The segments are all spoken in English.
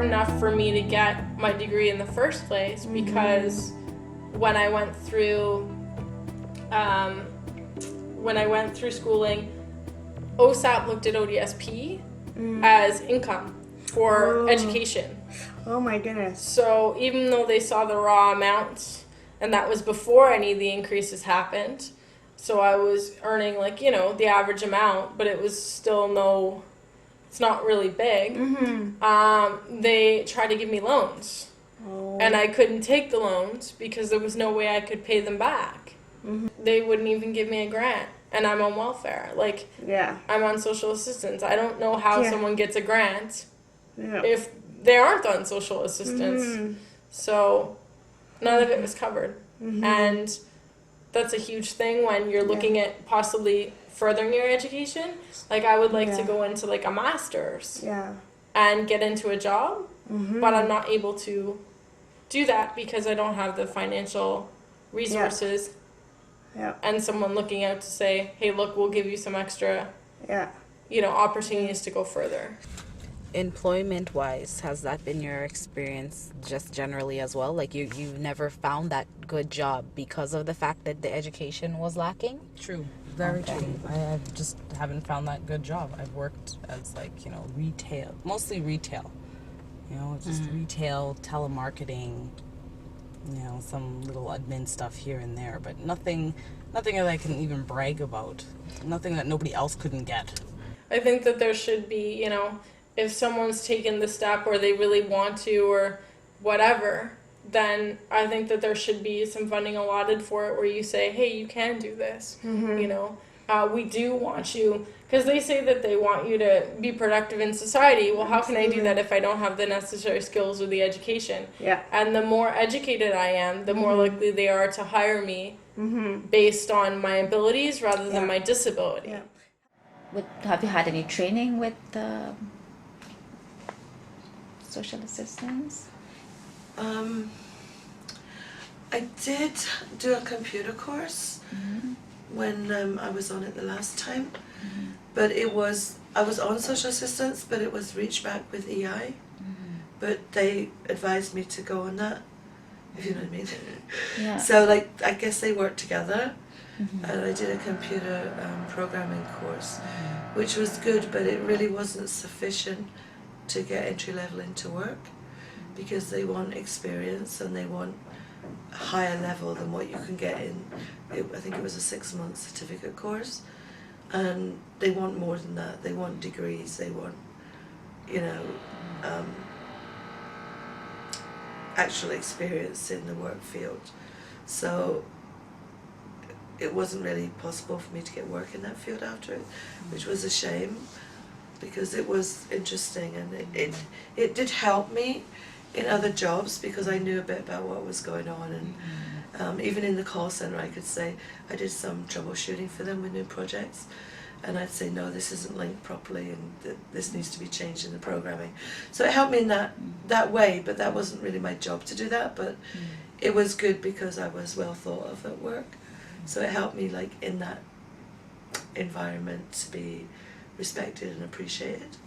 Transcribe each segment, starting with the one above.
enough for me to get my degree in the first place, because when I went through schooling, OSAP looked at ODSP as income for education. Oh my goodness. So even though they saw the raw amounts, and that was before any of the increases happened, so I was earning the average amount, but it was still it's not really big. They tried to give me loans. And I couldn't take the loans because there was no way I could pay them back. They wouldn't even give me a grant, and I'm on welfare. I'm on social assistance. I don't know how someone gets a grant if they aren't on social assistance. So none of it was covered. And that's a huge thing when you're looking at possibly furthering your education. I would like to go into a master's and get into a job, but I'm not able to do that because I don't have the financial resources and someone looking out to say, hey, look, we'll give you some extra opportunities to go further. Employment wise, has that been your experience just generally as well? You've never found that good job because of the fact that the education was lacking? True. Very true. I just haven't found that good job. I've worked as retail, mostly retail. Just retail, telemarketing, some little admin stuff here and there, but nothing that I can even brag about. Nothing that nobody else couldn't get. I think that there should be, if someone's taken the step or they really want to or whatever, then I think that there should be some funding allotted for it where you say, hey, you can do this. We do want you, because they say that they want you to be productive in society. Well, how can I do that if I don't have the necessary skills or the education? And the more educated I am, the more likely they are to hire me based on my abilities rather than my disability. Have you had any training with social assistance? I did do a computer course when I was on it the last time, but I was on social assistance, but it was reach back with EI, but they advised me to go on that, if you know what I mean. So I guess they worked together, and I did a computer programming course, which was good, but it really wasn't sufficient to get entry level into work, because they want experience and they want a higher level than what you can get in, I think it was a 6-month certificate course, and they want more than that. They want degrees, they want, actual experience in the work field. So it wasn't really possible for me to get work in that field after it, which was a shame, because it was interesting, and it did help me in other jobs because I knew a bit about what was going on, and even in the call center I could say I did some troubleshooting for them with new projects, and I'd say, no, this isn't linked properly, and this needs to be changed in the programming. So it helped me in that way, but that wasn't really my job to do that, but it was good because I was well thought of at work. So it helped me in that environment to be respected and appreciated,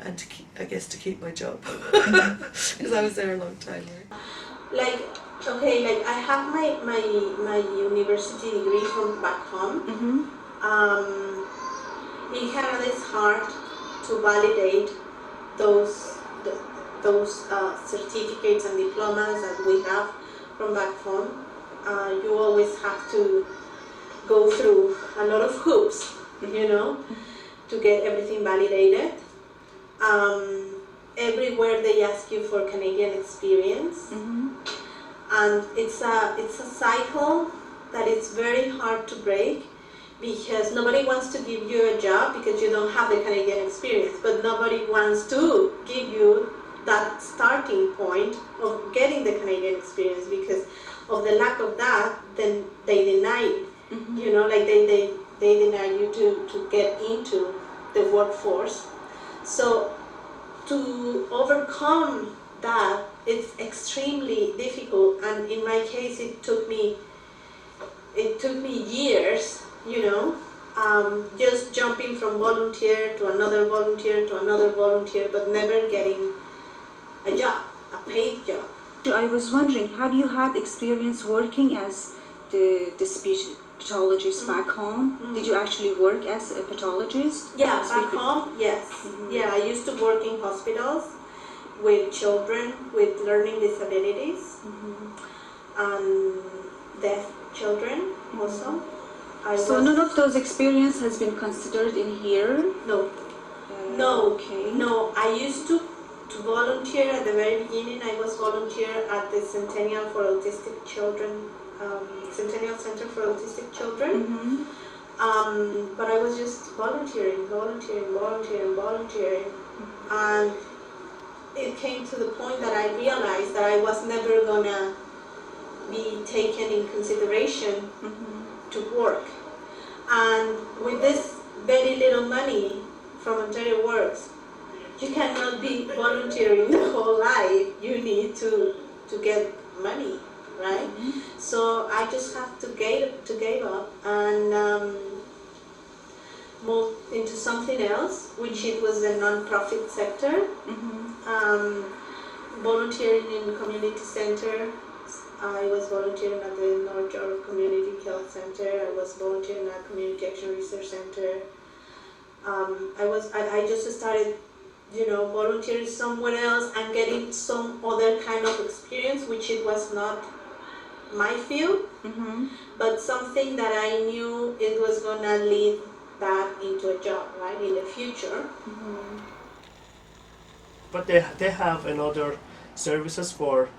and to keep my job, because I was there a long time. I have my university degree from back home. In Canada, it's hard to validate those certificates and diplomas that we have from back home. You always have to go through a lot of hoops, to get everything validated. Everywhere they ask you for Canadian experience, and it's a cycle that it's very hard to break, because nobody wants to give you a job because you don't have the Canadian experience, but nobody wants to give you that starting point of getting the Canadian experience, because of the lack of that, then they deny it. They deny you to get into the workforce. So to overcome that, it's extremely difficult, and in my case it took me years, just jumping from volunteer to another volunteer to another volunteer, but never getting a I was wondering, have you had experience working as the speech pathologist back home? Did you actually work as a pathologist? Yeah, back home, yes. Yeah, I used to work in hospitals with children with learning disabilities and deaf children also. So none of those experience has been considered in here? No. No, okay. no. I used to volunteer at the very beginning. I was volunteer at the Centennial for Autistic Children, Centennial Center for Autistic Children. But I was just volunteering, and it came to the point that I realized that I was never gonna be taken in consideration to work. And with this very little money from Ontario Works, you cannot be volunteering the whole life. You need to get money, right? So I just have to give up and move into something else, which it was the non-profit sector. Volunteering in community center. I was volunteering at the North York Community Health Center. I was volunteering at Community Action Research Center. I just started, volunteering somewhere else and getting some other kind of experience, which it was not my field, but something that I knew it was gonna lead that into a job, right, in the future. But they have another services for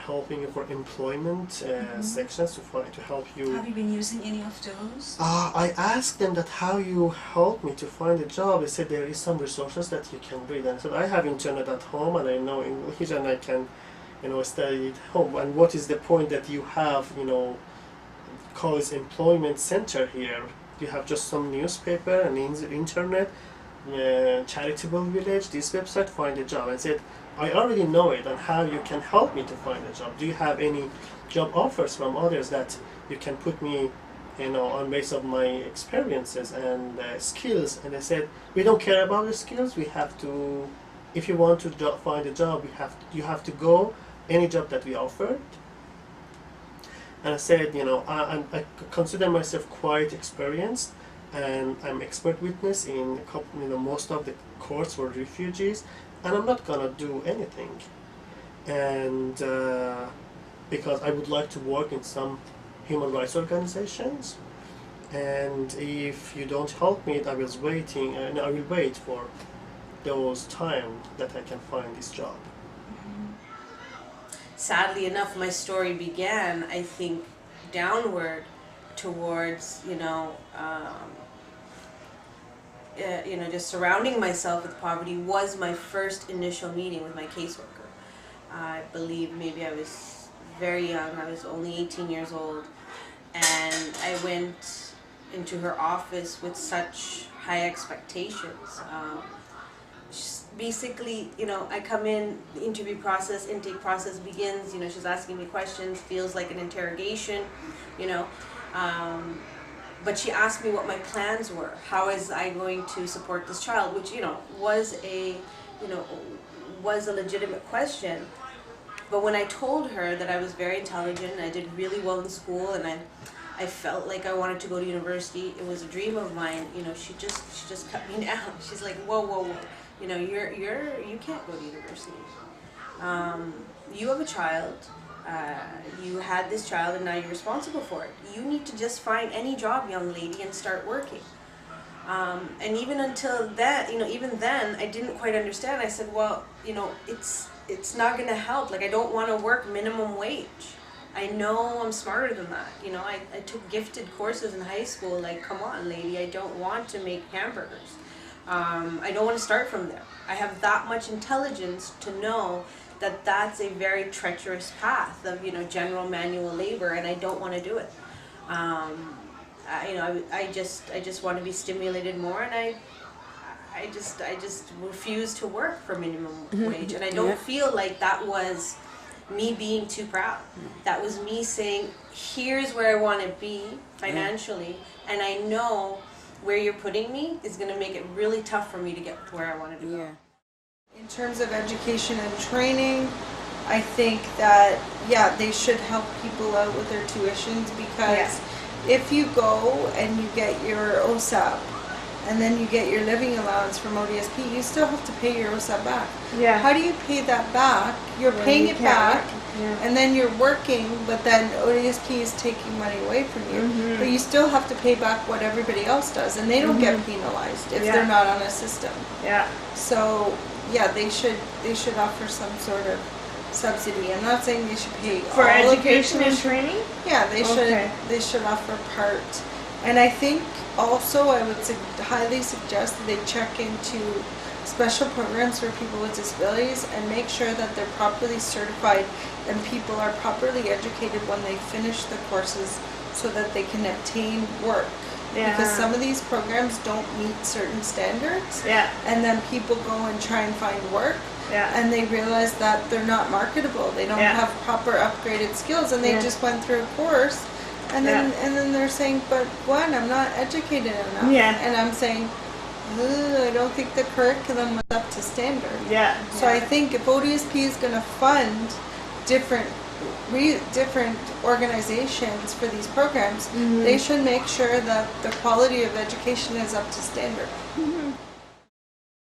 helping you for employment sections to help you. Have you been using any of those? I asked them that how you help me to find a job. They said there is some resources that you can read. And I said I have internet at home and I know English and I can, study at home. And what is the point that you have, college employment center here? You have just some newspaper and internet, charitable village, this website, find a job. I said, I already know it and how you can help me to find a job. Do you have any job offers from others that you can put me, on base of my experiences and skills? And they said, we don't care about the skills. We have to, if you want to find a job, you have to go any job that we offered. And I said, I consider myself quite experienced, and I'm expert witness in most of the courts for refugees, and I'm not gonna do anything. And because I would like to work in some human rights organizations, and if you don't help me, I was waiting, and I will wait for those time that I can find this job. Sadly enough, my story began, I think, downward towards, just surrounding myself with poverty was my first initial meeting with my caseworker. I believe maybe I was very young. I was only 18 years old, and I went into her office with such high expectations. Basically, I come in, the intake process begins, she's asking me questions, feels like an interrogation, but she asked me what my plans were. How is I going to support this child, which, was a legitimate question. But when I told her that I was very intelligent, and I did really well in school, and I felt like I wanted to go to university, it was a dream of mine, she just cut me down. She's like, whoa. You can't go to university. You have a child. You had this child, and now you're responsible for it. You need to just find any job, young lady, and start working. And even until that, even then, I didn't quite understand. I said, well, it's not going to help. Like, I don't want to work minimum wage. I know I'm smarter than that. I took gifted courses in high school. Like, come on, lady, I don't want to make hamburgers. I don't want to start from there. I have that much intelligence to know that that's a very treacherous path of, general manual labor, and I don't want to do it. I just want to be stimulated more, and I just refuse to work for minimum wage, and I don't feel like that was me being too proud. That was me saying, here's where I want to be financially, and I know where you're putting me is going to make it really tough for me to get to where I wanted to go. Yeah. In In terms of education and training, I think that, yeah, they should help people out with their tuitions because if you go and you get your OSAP and then you get your living allowance from ODSP, you still have to pay your OSAP back. Yeah. How do you pay that back? You're When paying you it can't back work. Yeah. and then you're working, but then ODSP is taking money away from you. Mhm. But you still have to pay back what everybody else does, and they don't get penalized if Yeah. they're not on a system. Yeah. So yeah, they should offer some sort of subsidy. I'm not saying they should pay For all of your education and tuition. training? Yeah, they Okay. should offer part. And I think also I would highly suggest that they check into special programs for people with disabilities and make sure that they're properly certified and people are properly educated when they finish the courses so that they can obtain work. Because Yeah. some of these programs don't meet certain standards. Yeah. And then people go and try and find work Yeah. and they realize that they're not marketable. They don't Yeah. have proper upgraded skills and they Yeah. just went through a course and then they're saying, but one, I'm not educated enough. Yeah. And I'm saying, I don't think the curriculum was up to standard. Yeah. So I think if ODSP is going to fund different different organizations for these programs, they should make sure that the quality of education is up to standard.